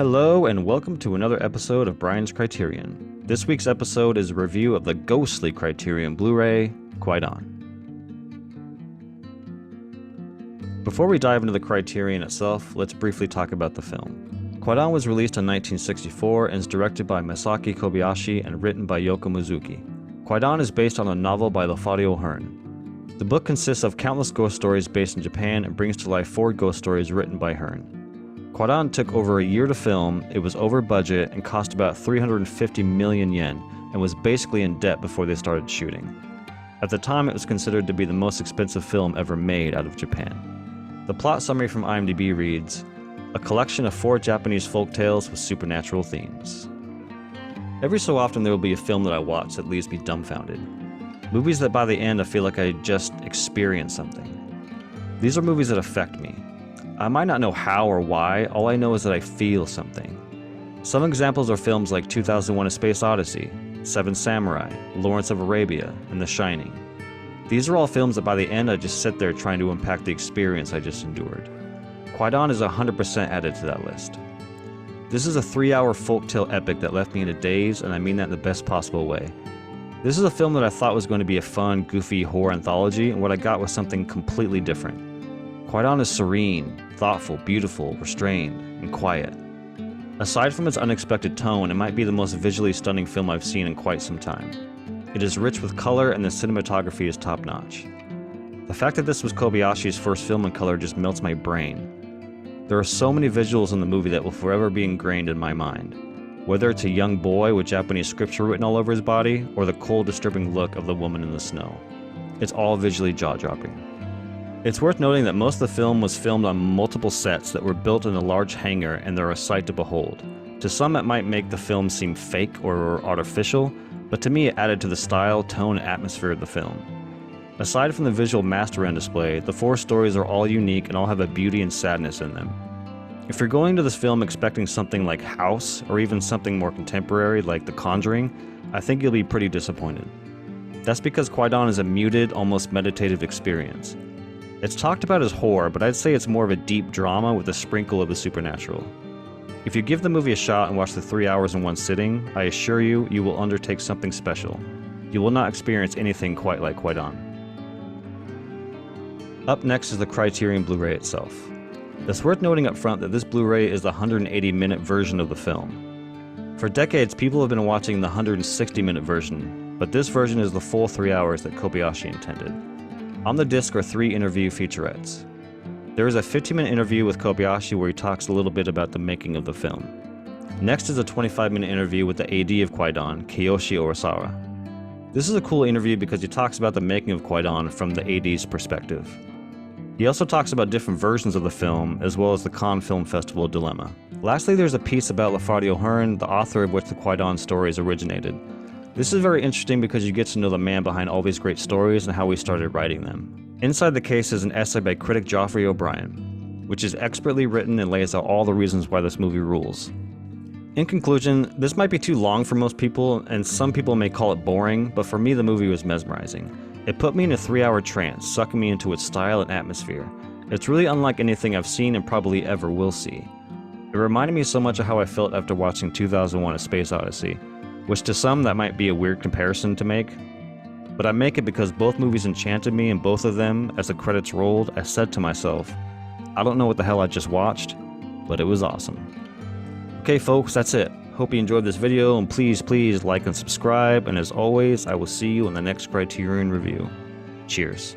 Hello and welcome to another episode of Brian's Criterion. This week's episode is a review of the ghostly Criterion Blu-ray, Kwaidan. Before we dive into the Criterion itself, let's briefly talk about the film. Kwaidan was released in 1964 and is directed by Masaki Kobayashi and written by Yoko Mizuki. Kwaidan is based on a novel by Lafcadio Hearn. The book consists of countless ghost stories based in Japan and brings to life 4 ghost stories written by Hearn. Kwaidan took over a year to film, it was over budget, and cost about 350 million yen, and was basically in debt before they started shooting. At the time, it was considered to be the most expensive film ever made out of Japan. The plot summary from IMDb reads, "A collection of 4 Japanese folk tales with supernatural themes." Every so often there will be a film that I watch that leaves me dumbfounded. Movies that by the end I feel like I just experienced something. These are movies that affect me. I might not know how or why, all I know is that I feel something. Some examples are films like 2001: A Space Odyssey, Seven Samurai, Lawrence of Arabia, and The Shining. These are all films that by the end I just sit there trying to unpack the experience I just endured. Kwaidan is 100% added to that list. This is a 3-hour folktale epic that left me in a daze, and I mean that in the best possible way. This is a film that I thought was going to be a fun, goofy horror anthology, and what I got was something completely different. Kwaidan is serene, thoughtful, beautiful, restrained, and quiet. Aside from its unexpected tone, it might be the most visually stunning film I've seen in quite some time. It is rich with color and the cinematography is top-notch. The fact that this was Kobayashi's first film in color just melts my brain. There are so many visuals in the movie that will forever be ingrained in my mind. Whether it's a young boy with Japanese scripture written all over his body, or the cold, disturbing look of the woman in the snow. It's all visually jaw-dropping. It's worth noting that most of the film was filmed on multiple sets that were built in a large hangar and they're a sight to behold. To some it might make the film seem fake or artificial, but to me it added to the style, tone, and atmosphere of the film. Aside from the visual master on display, the 4 stories are all unique and all have a beauty and sadness in them. If you're going to this film expecting something like House, or even something more contemporary like The Conjuring, I think you'll be pretty disappointed. That's because Kwaidan is a muted, almost meditative experience. It's talked about as horror, but I'd say it's more of a deep drama with a sprinkle of the supernatural. If you give the movie a shot and watch the 3 hours in one sitting, I assure you, you will undertake something special. You will not experience anything quite like Kwaidan. Up next is the Criterion Blu-ray itself. It's worth noting up front that this Blu-ray is the 180-minute version of the film. For decades, people have been watching the 160-minute version, but this version is the full 3 hours that Kobayashi intended. On the disc are 3 interview featurettes. There is a 15-minute interview with Kobayashi where he talks a little bit about the making of the film. Next is a 25-minute interview with the AD of Kwaidan, Kiyoshi Urasawa. This is a cool interview because he talks about the making of Kwaidan from the AD's perspective. He also talks about different versions of the film, as well as the Cannes Film Festival dilemma. Lastly, there's a piece about Lafcadio Hearn, the author of which the Kwaidan stories originated. This is very interesting because you get to know the man behind all these great stories and how he started writing them. Inside the case is an essay by critic Geoffrey O'Brien, which is expertly written and lays out all the reasons why this movie rules. In conclusion, this might be too long for most people, and some people may call it boring, but for me the movie was mesmerizing. It put me in a 3-hour trance, sucking me into its style and atmosphere. It's really unlike anything I've seen and probably ever will see. It reminded me so much of how I felt after watching 2001: A Space Odyssey, which to some that might be a weird comparison to make, but I make it because both movies enchanted me, and both of them, as the credits rolled, I said to myself, I don't know what the hell I just watched, but it was awesome. Okay folks, that's it. Hope you enjoyed this video, and please like and subscribe, and as always, I will see you in the next Criterion review. Cheers.